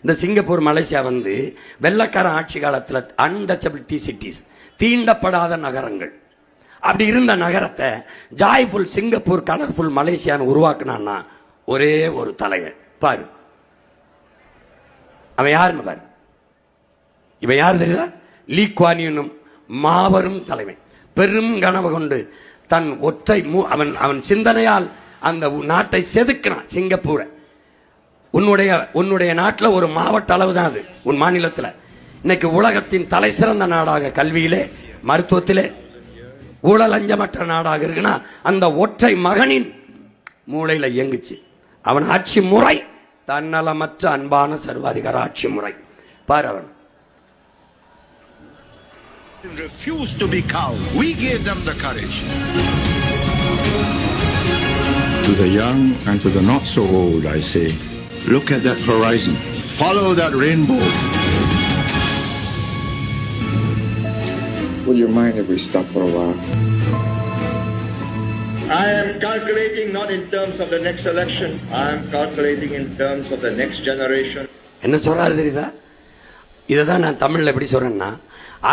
இந்த Singapore Malaysia வந்து வெள்ளக்கார ஆட்சி காலத்தில் அன்டச்சபிலிட்டி சிட்டிஸ், தீண்டப்படாத நகரங்கள், அப்படி இருந்த நகரத்தை ஜாய்ஃபுல் சிங்கப்பூர், கலர்ஃபுல் மலேசியான்னு உருவாக்குனான்னா ஒரே ஒரு தலைவன் பாரு. அவன் யாருன்னு பாரு. இவன் யாரு தெரியுதா? லீ குவான் யூ, மாபெரும் தலைவன். பெரும் கனவு கொண்டு தன் ஒற்றை அவன் சிந்தனையால் அந்த நாட்டை செதுக்கினான். சிங்கப்பூரை உன்னுடைய நாட்டில் ஒரு மாவட்ட அளவு தான் அது, உன் மாநிலத்தில். இன்னைக்கு உலகத்தின் தலை சிறந்த நாடாக கல்வியிலே, மருத்துவத்திலே, ஊழல் அஞ்சமற்ற நாடாக இருக்குன்னா அந்த ஒற்றை மகனின் மூளையில இயங்குச்சு. அவன் ஆட்சி முறை தன்னலமற்ற அன்பான சர்வாதிகார ஆட்சி முறை. பாரு, அவன் refused to be cowed. We gave them the courage. To the young and to the not so old, I say, look at that horizon. Follow that rainbow. Would you mind if we stop for a while? I am calculating not in terms of the next election. I am calculating in terms of the next generation. என்ன சொல்றாரு தெரியுதா? இதைதான் நான் தமிழ்ல எப்படி சொல்றேன்னா,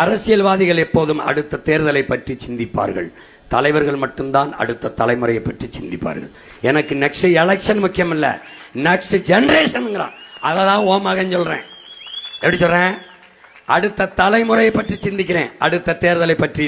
அரசியல்வாதிகள் எப்போதும் அடுத்த தேர்தலை பற்றி சிந்திப்பார்கள், தலைவர்கள் மட்டும்தான் அடுத்த தலைமுறையை பற்றி சிந்திப்பார்கள். எனக்கு நெக்ஸ்ட் எலெக்ஷன் முக்கியம் இல்ல, நெக்ஸ்ட் ஜெனரேஷன். அதான் ஓ மகன் சொல்றேன். எப்படி சொல்றேன்? அடுத்த தலைமுறையை பற்றி சிந்திக்கிறேன், அடுத்த தேர்தலை பற்றி.